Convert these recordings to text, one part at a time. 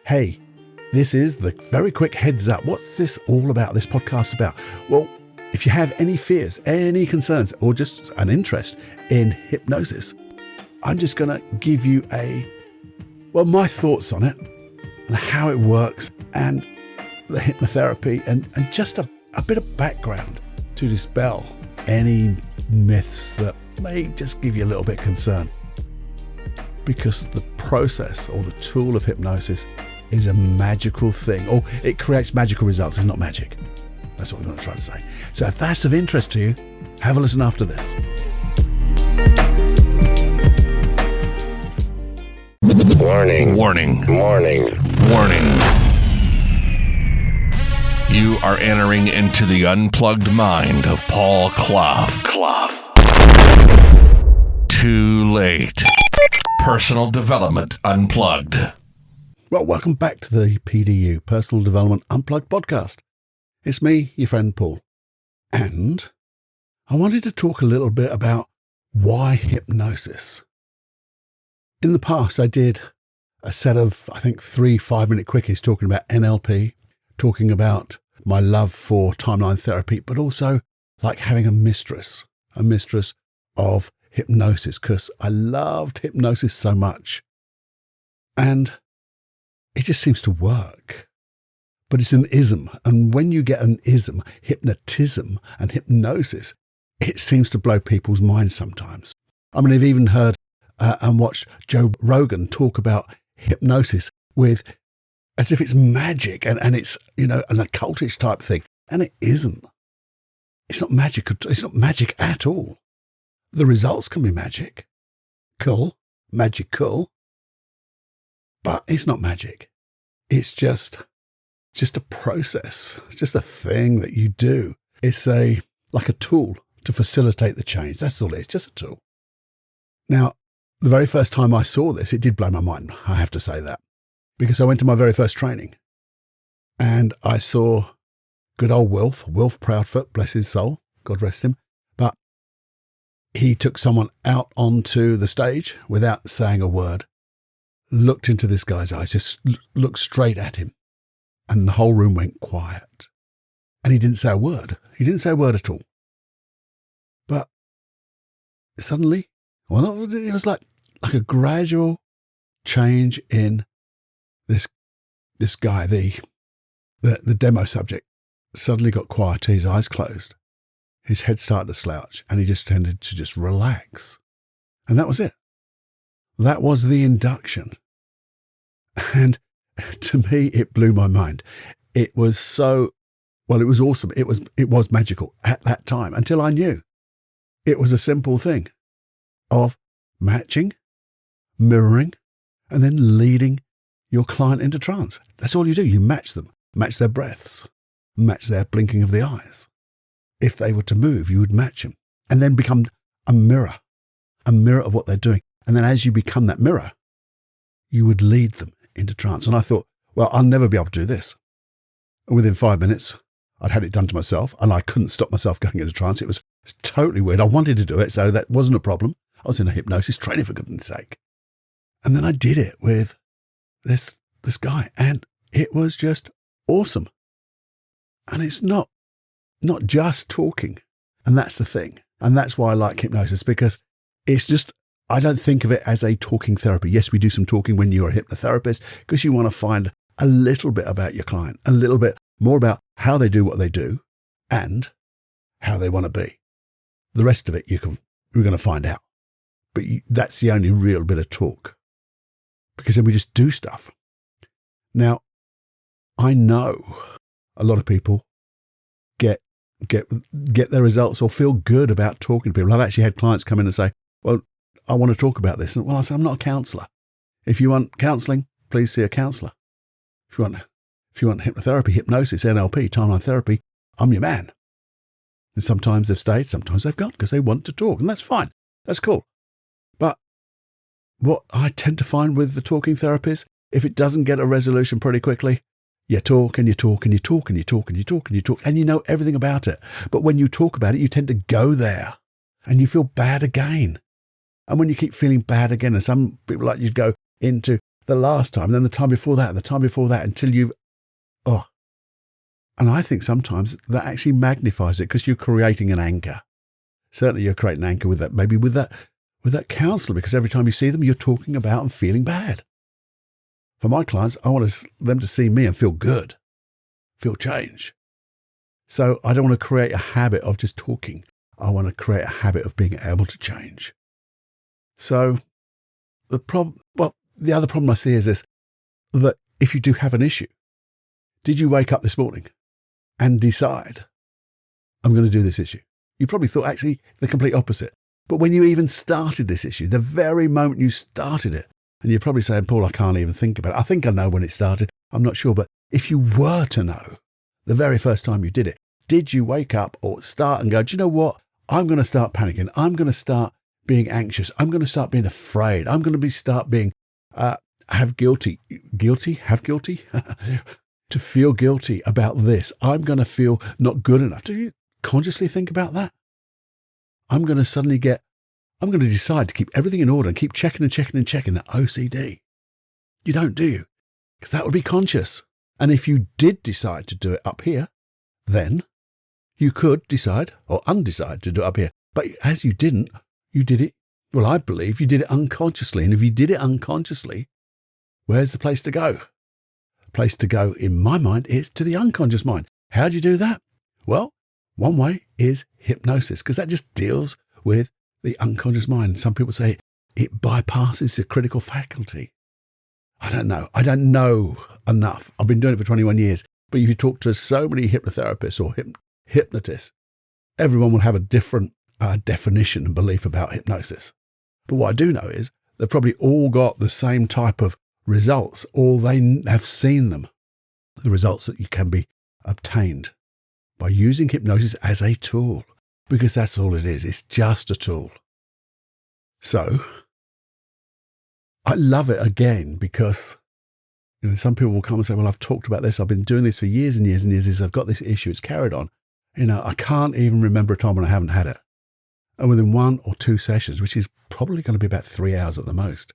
Hey, this is the very quick heads up. What's this all about, this podcast about? Well, if you have any fears, any concerns, or just an interest in hypnosis, I'm just going to give you my thoughts on it and how it works and the hypnotherapy and just a bit of background to dispel any myths that may just give you a little bit concerned. Because the process or the tool of hypnosis is a magical thing, or it creates magical results. It's not magic. That's what I'm going to try to say. So if that's of interest to you, have a listen after this. Warning. Warning. Warning. Warning. You are entering into the unplugged mind of Paul Clough. Too late. Personal Development Unplugged. Well, welcome back to the PDU, Personal Development Unplugged podcast. It's me, your friend Paul. And I wanted to talk a little bit about why hypnosis. In the past, I did a set of, 3 5-minute quickies talking about NLP, talking about my love for timeline therapy, but also like having a mistress of hypnosis, because I loved hypnosis so much. And it just seems to work. But it's an ism. And when you get an ism, hypnotism and hypnosis, it seems to blow people's minds sometimes. I mean, I've even heard and watched Joe Rogan talk about hypnosis as if it's magic and it's, an occultish type thing. And it isn't. It's not magic. It's not magic at all. The results can be magical, but it's not magic. It's just a process. It's just a thing that you do. It's like a tool to facilitate the change. That's all it is, just a tool. Now, the very first time I saw this, it did blow my mind. I have to say that, because I went to my very first training and I saw good old Wilf Proudfoot, bless his soul, God rest him. But he took someone out onto the stage without saying a word, looked into this guy's eyes, just looked straight at him. And the whole room went quiet. And he didn't say a word. He didn't say a word at all. But suddenly, it was like a gradual change in this guy, the demo subject, suddenly got quiet, his eyes closed. His head started to slouch, and he just tended to just relax. And that was it. That was the induction. And to me, it blew my mind. It was it was awesome. It was magical at that time, until I knew it was a simple thing of matching, mirroring, and then leading your client into trance. That's all you do. You match them, match their breaths, match their blinking of the eyes. If they were to move, you would match them and then become a mirror of what they're doing. And then as you become that mirror, you would lead them into trance. And I thought, well, I'll never be able to do this. And within 5 minutes, I'd had it done to myself and I couldn't stop myself going into trance. It was totally weird. I wanted to do it, so that wasn't a problem. I was in a hypnosis training, for goodness sake. And then I did it with this guy, and it was just awesome. And it's not just talking. And that's the thing. And that's why I like hypnosis, because it's just, I don't think of it as a talking therapy. Yes, we do some talking when you're a hypnotherapist, because you want to find a little bit about your client, a little bit more about how they do what they do and how they want to be. The rest of it, we're going to find out. But that's the only real bit of talk, because then we just do stuff. Now, I know a lot of people get their results or feel good about talking to people. I've actually had clients come in and say, well, I want to talk about this. And well, I said, I'm not a counsellor. If you want counselling, please see a counsellor. If you want hypnotherapy, hypnosis, NLP, timeline therapy, I'm your man. And sometimes they've stayed, sometimes they've gone because they want to talk, and that's fine. That's cool. But what I tend to find with the talking therapies, if it doesn't get a resolution pretty quickly, you talk and you talk and you talk and you talk and you talk and you talk and you know everything about it. But when you talk about it, you tend to go there and you feel bad again. And when you keep feeling bad again, and some people like you go into the last time, then the time before that, and the time before that, until you've, oh. And I think sometimes that actually magnifies it because you're creating an anchor. Certainly you're creating an anchor with that, maybe with that counsellor, because every time you see them, you're talking about and feeling bad. For my clients, I want them to see me and feel good, feel change. So I don't want to create a habit of just talking. I want to create a habit of being able to change. So the other problem I see is this, that if you do have an issue, did you wake up this morning and decide, I'm going to do this issue? You probably thought actually the complete opposite. But when you even started this issue, the very moment you started it, and you're probably saying, Paul, I can't even think about it. I think I know when it started. I'm not sure. But if you were to know the very first time you did it, did you wake up or start and go, do you know what? I'm going to start panicking. I'm going to start being anxious. I'm going to start being afraid. I'm going to start being, have guilty, to feel guilty about this. I'm going to feel not good enough. Do you consciously think about that? I'm going to decide to keep everything in order and keep checking and checking and checking, that OCD. You don't, do you? Because that would be conscious. And if you did decide to do it up here, then you could decide or undecide to do it up here. But as you didn't, you did it, well, I believe you did it unconsciously. And if you did it unconsciously, where's the place to go? The place to go, in my mind, is to the unconscious mind. How do you do that? Well, one way is hypnosis, because that just deals with the unconscious mind. Some people say it bypasses the critical faculty. I don't know enough. I've been doing it for 21 years. But if you talk to so many hypnotherapists or hypnotists, everyone will have a different definition and belief about hypnosis. But what I do know is they've probably all got the same type of results, or they have seen them, the results that you can be obtained by using hypnosis as a tool, because that's all it is. It's just a tool. So I love it again because, some people will come and say, well, I've talked about this. I've been doing this for years and years and years. I've got this issue. It's carried on. I can't even remember a time when I haven't had it. And within 1 or 2 sessions, which is probably going to be about 3 hours at the most,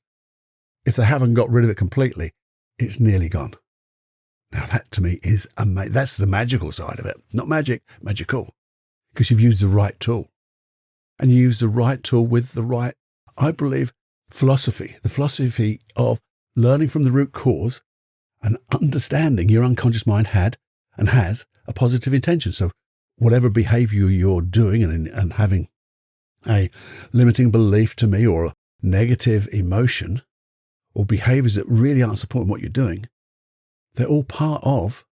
if they haven't got rid of it completely, it's nearly gone. Now that to me is amazing. That's the magical side of it. Not magic, magical. Because you've used the right tool. And you use the right tool with the right, I believe, philosophy. The philosophy of learning from the root cause and understanding your unconscious mind had and has a positive intention. So whatever behavior you're doing and having a limiting belief to me, or a negative emotion, or behaviors that really aren't supporting what you're doing, they're all part of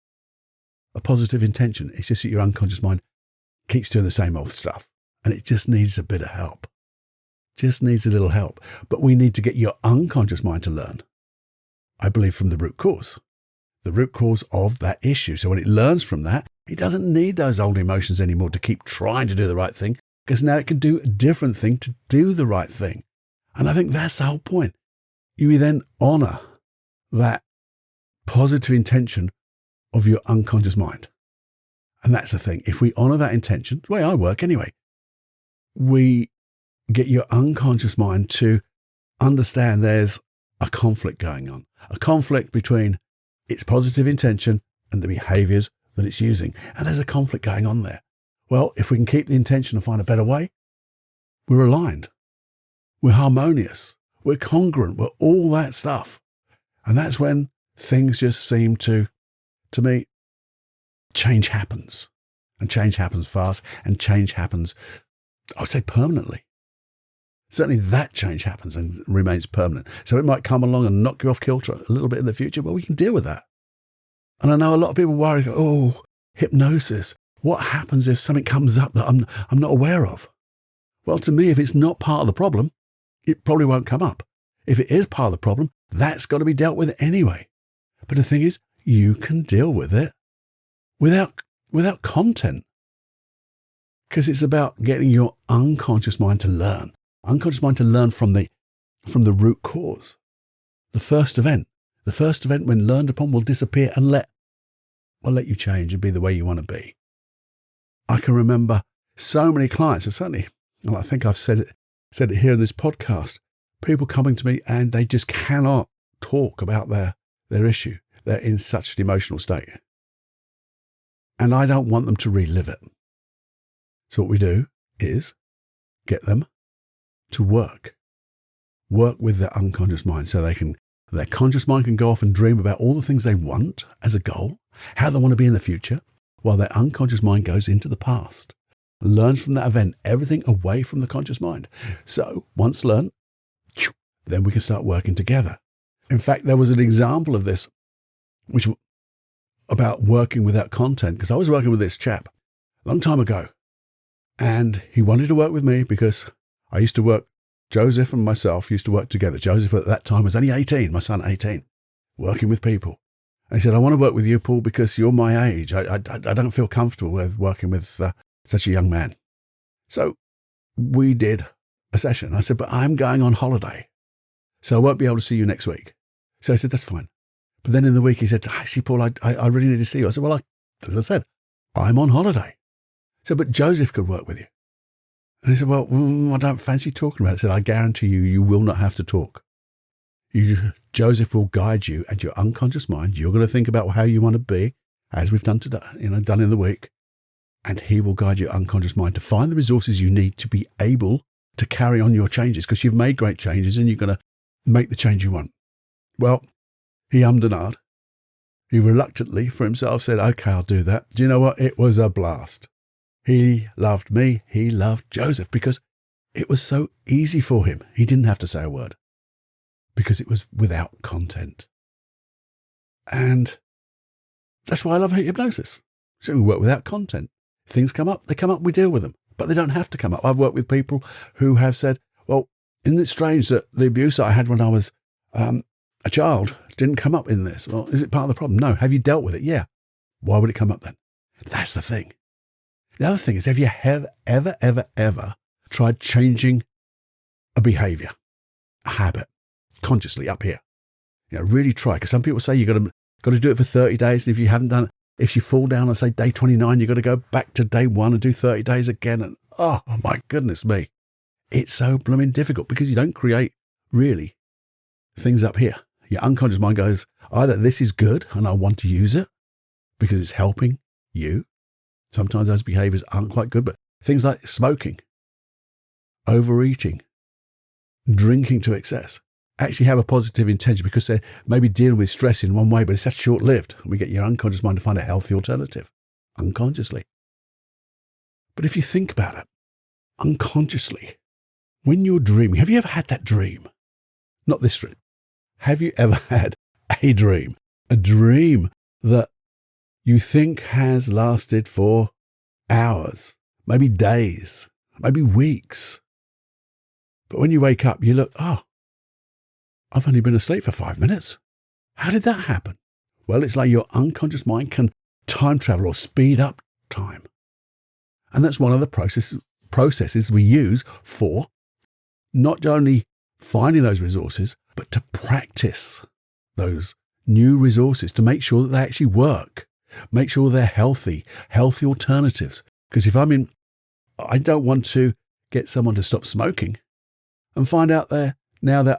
a positive intention. It's just that your unconscious mind keeps doing the same old stuff, and it just needs a bit of help. Just needs a little help. But we need to get your unconscious mind to learn, I believe, from the root cause of that issue. So when it learns from that, it doesn't need those old emotions anymore to keep trying to do the right thing, because now it can do a different thing to do the right thing. And I think that's the whole point. You then honor that positive intention of your unconscious mind. And that's the thing. If we honor that intention, the way I work anyway, we get your unconscious mind to understand there's a conflict going on, a conflict between its positive intention and the behaviors that it's using. And there's a conflict going on there. Well, if we can keep the intention and find a better way, we're aligned. We're harmonious. We're congruent. We're all that stuff. And that's when things just seem to me, change happens. And change happens fast. And change happens, I would say, permanently. Certainly that change happens and remains permanent. So it might come along and knock you off kilter a little bit in the future, but we can deal with that. And I know a lot of people worry, oh, hypnosis. What happens if something comes up that I'm not aware of? Well, to me, if it's not part of the problem, it probably won't come up. If it is part of the problem, that's got to be dealt with anyway. But the thing is, you can deal with it without content. Because it's about getting your unconscious mind to learn. Unconscious mind to learn from the root cause. The first event when learned upon will disappear and let you change and be the way you want to be. I can remember so many clients, and certainly, and I think I've said it here in this podcast, people coming to me and they just cannot talk about their issue. They're in such an emotional state. And I don't want them to relive it. So what we do is get them to work with their unconscious mind so their conscious mind can go off and dream about all the things they want as a goal, how they want to be in the future, while their unconscious mind goes into the past, learns from that event, everything away from the conscious mind. So once learned, then we can start working together. In fact, there was an example of this, which about working without content, because I was working with this chap a long time ago, and he wanted to work with me because I used to work, Joseph and myself used to work together. Joseph at that time was only 18, my son 18, working with people. And he said, I want to work with you, Paul, because you're my age. I don't feel comfortable with working with such a young man. So we did a session. I said, but I'm going on holiday, so I won't be able to see you next week. So I said, that's fine. But then in the week he said, actually, Paul, I really need to see you. I said, well, as I said, I'm on holiday. So, but Joseph could work with you. And he said, well, I don't fancy talking about it. I said, I guarantee you, you will not have to talk. Joseph will guide you and your unconscious mind. You're going to think about how you want to be, as we've done today, done in the week. And he will guide your unconscious mind to find the resources you need to be able to carry on your changes, because you've made great changes and you're going to make the change you want. Well, he ummed and ahed. He reluctantly for himself said, okay, I'll do that. Do you know what? It was a blast. He loved me. He loved Joseph because it was so easy for him. He didn't have to say a word because it was without content. And that's why I love hypnosis. So we work without content. Things come up, they come up, we deal with them, but they don't have to come up. I've worked with people who have said, well, isn't it strange that the abuse I had when I was a child didn't come up in this? Well, is it part of the problem? No. Have you dealt with it? Yeah. Why would it come up then? That's the thing. The other thing is, have you ever tried changing a behavior, a habit, consciously up here? Really try. Because some people say you've got to do it for 30 days. And if you haven't done it, if you fall down on, say, day 29, you've got to go back to day 1 and do 30 days again. And oh my goodness me. It's so blooming difficult because you don't create really things up here. Your unconscious mind goes, either this is good and I want to use it because it's helping you. Sometimes those behaviors aren't quite good, but things like smoking, overeating, drinking to excess actually have a positive intention because they're maybe dealing with stress in one way, but it's just short-lived. We get your unconscious mind to find a healthy alternative unconsciously. But if you think about it, unconsciously, when you're dreaming, have you ever had that dream? Not this dream. Have you ever had a dream that you think has lasted for hours, maybe days, maybe weeks? But when you wake up, you look, oh, I've only been asleep for 5 minutes. How did that happen? Well, it's like your unconscious mind can time travel or speed up time. And that's one of the processes we use for not only finding those resources, but to practice those new resources to make sure that they actually work, make sure they're healthy alternatives. Because if I don't want to get someone to stop smoking and find out they're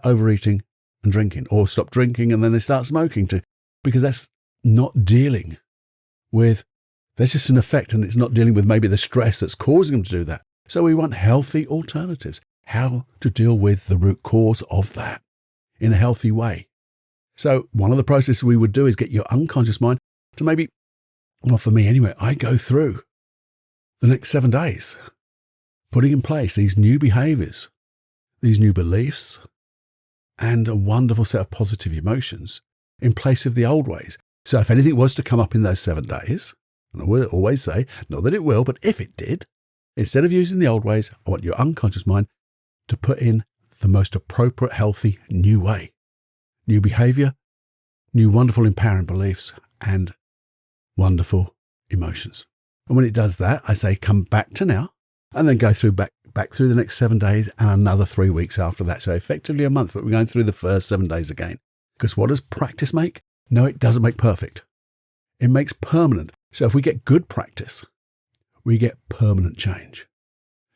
overeating and drinking, or stop drinking and then they start smoking too, because that's not dealing with, that's just an effect and it's not dealing with maybe the stress that's causing them to do that. So we want healthy alternatives, how to deal with the root cause of that in a healthy way. So one of the processes we would do is get your unconscious mind to maybe, well, for me anyway, I go through the next 7 days, putting in place these new behaviors, these new beliefs, and a wonderful set of positive emotions in place of the old ways. So if anything was to come up in those 7 days, and I will always say, not that it will, but if it did, instead of using the old ways, I want your unconscious mind to put in the most appropriate, healthy, new way, new behavior, new wonderful empowering beliefs, and wonderful emotions. And when it does that, I say, come back to now, and then go through back through the next 7 days and another 3 weeks after that. So effectively a month, but we're going through the first 7 days again. Because what does practice make? No, it doesn't make perfect. It makes permanent. So if we get good practice, we get permanent change.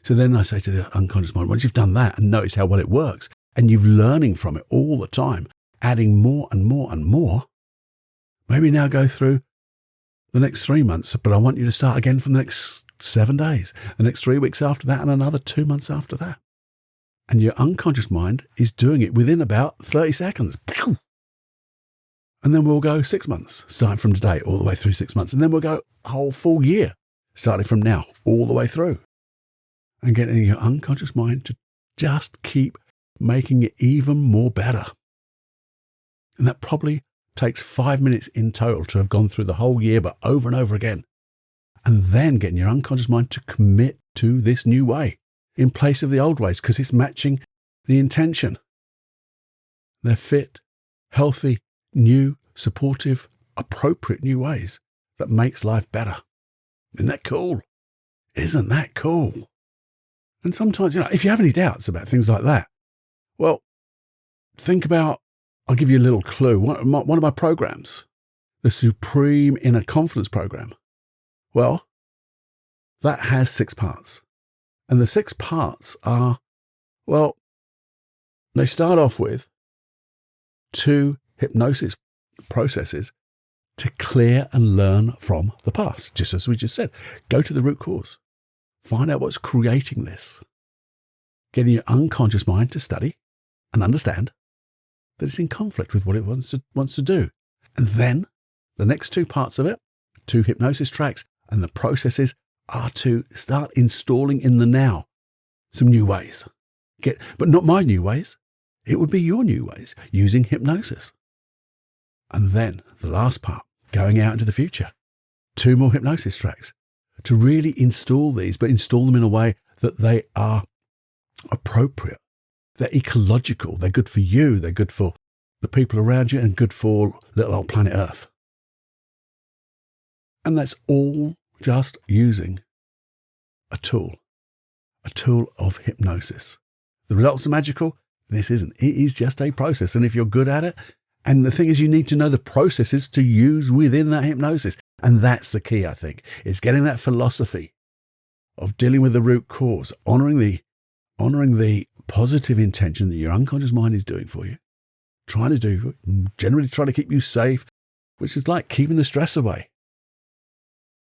So then I say to the unconscious mind, once you've done that and noticed how well it works, and you're learning from it all the time, adding more and more and more. Maybe now go through the next 3 months, but I want you to start again from the next 7 days, the next 3 weeks after that, and another 2 months after that. And your unconscious mind is doing it within about 30 seconds. And then we'll go 6 months, starting from today, all the way through 6 months. And then we'll go a whole full year, starting from now, all the way through. And getting your unconscious mind to just keep making it even more better. And that probably takes 5 minutes in total to have gone through the whole year, but over and over again. And then getting your unconscious mind to commit to this new way in place of the old ways, because it's matching the intention. They're fit, healthy, new, supportive, appropriate new ways that makes life better. Isn't that cool? Isn't that cool? And sometimes, if you have any doubts about things like that, well, think about, I'll give you a little clue. One of my programs, the Supreme Inner Confidence Program, well, that has 6 parts. And the 6 parts are, well, they start off with 2 hypnosis processes to clear and learn from the past, just as we just said. Go to the root cause. Find out what's creating this. Getting your unconscious mind to study and understand that it's in conflict with what it wants to do. And then the next 2 parts of it, 2 hypnosis tracks, and the processes are to start installing in the now some new ways. But not my new ways. It would be your new ways, using hypnosis. And then the last part, going out into the future. 2 more hypnosis tracks to really install these, but install them in a way that they are appropriate. They're ecological. They're good for you. They're good for the people around you and good for little old planet Earth. And that's all just using a tool of hypnosis. The results are magical. This isn't. It is just a process. And if you're good at it, and the thing is, you need to know the processes to use within that hypnosis. And that's the key, I think, is getting that philosophy of dealing with the root cause, honoring the positive intention that your unconscious mind is doing for you, generally trying to keep you safe, which is like keeping the stress away.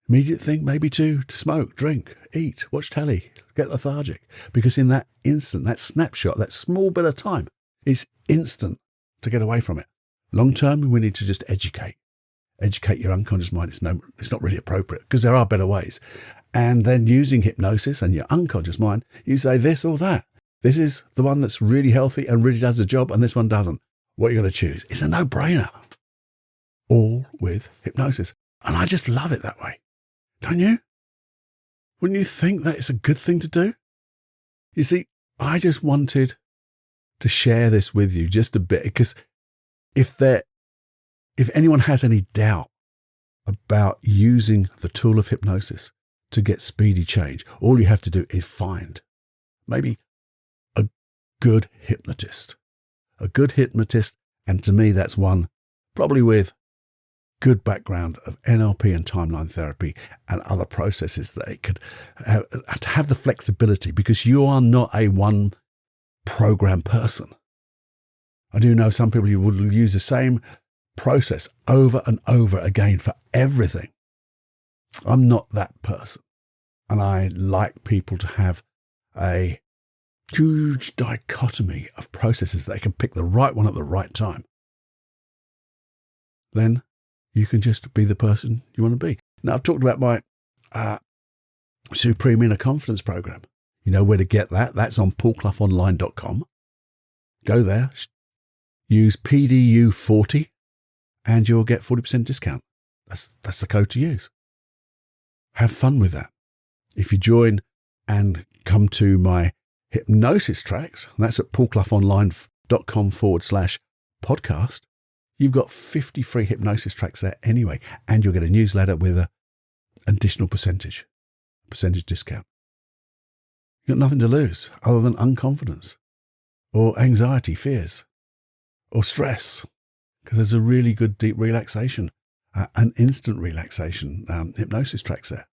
Immediate thing, maybe to smoke, drink, eat, watch telly, get lethargic. Because in that instant, that snapshot, that small bit of time, it's instant to get away from it. Long term, we need to just educate your unconscious mind. It's not really appropriate because there are better ways. And then using hypnosis and your unconscious mind, you say this or that. This is the one that's really healthy and really does the job, and this one doesn't. What are you going to choose? It's a no-brainer. All with hypnosis. And I just love it that way. Don't you? Wouldn't you think that it's a good thing to do? You see, I just wanted to share this with you just a bit, because if anyone has any doubt about using the tool of hypnosis to get speedy change, all you have to do is find maybe a good hypnotist. And to me, that's one probably with good background of NLP and timeline therapy and other processes that it could have the flexibility, because you are not a one program person. I do know some people who would use the same process over and over again for everything. I'm not that person. And I like people to have a huge dichotomy of processes that they can pick the right one at the right time. Then you can just be the person you want to be. Now, I've talked about my Supreme Inner Confidence Program. You know where to get that. That's on paulcloughonline.com. Go there, use PDU40, and you'll get 40% discount. That's the code to use. Have fun with that. If you join and come to my hypnosis tracks, that's at paulcloughonline.com/podcast, you've got 50 free hypnosis tracks there anyway, and you'll get a newsletter with an additional percentage discount. You've got nothing to lose other than unconfidence or anxiety, fears, or stress, because there's a really good deep relaxation, an instant relaxation hypnosis tracks there.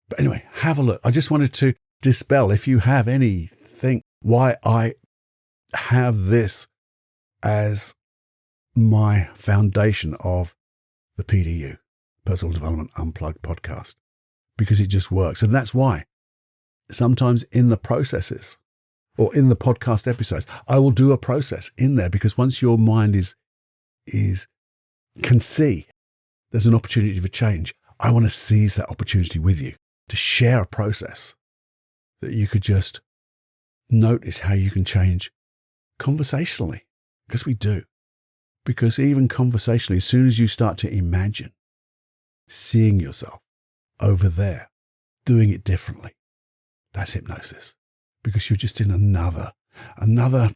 But anyway, have a look. I just wanted to dispel, if you have anything, why I have this as my foundation of the PDU, Personal Development Unplugged podcast, because it just works. And that's why sometimes in the processes or in the podcast episodes, I will do a process in there, because once your mind can see there's an opportunity for change, I want to seize that opportunity with you to share a process that you could just notice how you can change conversationally, because we do. Because even conversationally, as soon as you start to imagine seeing yourself over there, doing it differently, that's hypnosis. Because you're just in another modality.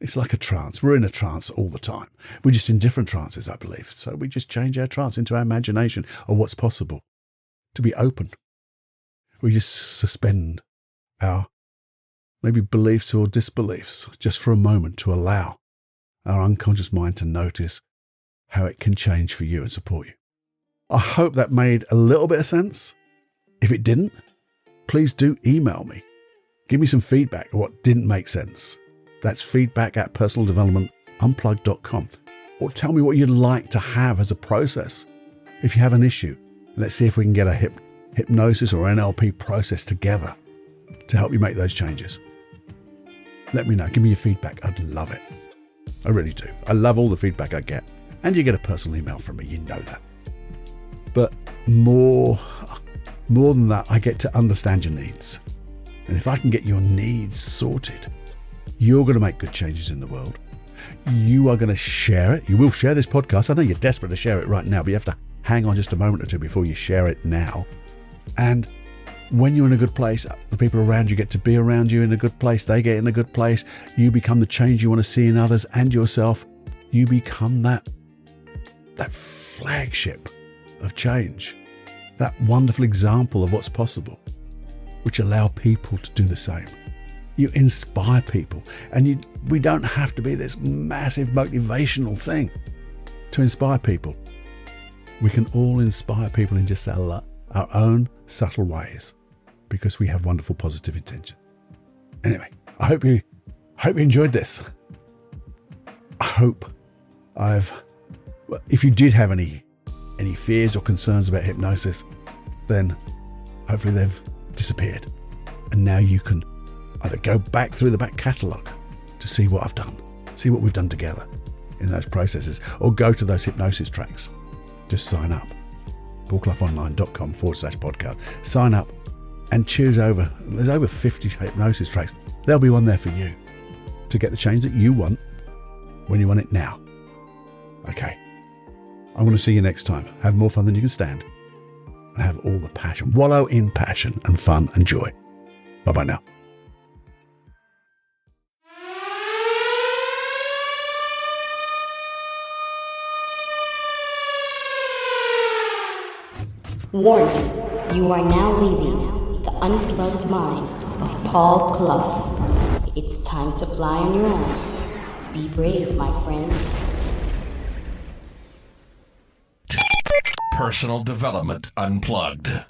It's like a trance. We're in a trance all the time. We're just in different trances, I believe. So we just change our trance into our imagination of what's possible. To be open. We just suspend our maybe beliefs or disbeliefs just for a moment to allow our unconscious mind to notice how it can change for you and support you. I hope that made a little bit of sense. If it didn't, please do email me. Give me some feedback on what didn't make sense. That's feedback@personaldevelopmentunplugged.com. Or tell me what you'd like to have as a process. If you have an issue, let's see if we can get a hypnosis or NLP process together to help you make those changes. Let me know. Give me your feedback. I'd love it. I really do. I love all the feedback I get. And you get a personal email from me. You know that. But more than that, I get to understand your needs. And if I can get your needs sorted, you're going to make good changes in the world. You are going to share it. You will share this podcast. I know you're desperate to share it right now, but you have to hang on just a moment or two before you share it now. And when you're in a good place, the people around you get to be around you in a good place. They get in a good place. You become the change you want to see in others and yourself. You become that flagship of change, that wonderful example of what's possible, which allow people to do the same. You inspire people, and we don't have to be this massive motivational thing to inspire people. We can all inspire people in just our own subtle ways, because we have wonderful positive intention. Anyway, I hope you enjoyed this. I hope if you did have any fears or concerns about hypnosis, then hopefully they've disappeared. And now you can either go back through the back catalogue to see what I've done, see what we've done together in those processes, or go to those hypnosis tracks. Just sign up. paulcloughonline.com/podcast. Sign up and choose there's over 50 hypnosis tracks. There'll be one there for you to get the change that you want when you want it now. Okay. I want to see you next time. Have more fun than you can stand. And have all the passion. Wallow in passion and fun and joy. Bye-bye now. Warning, you are now leaving the unplugged mind of Paul Clough. It's time to fly on your own. Be brave, my friend. Personal Development Unplugged.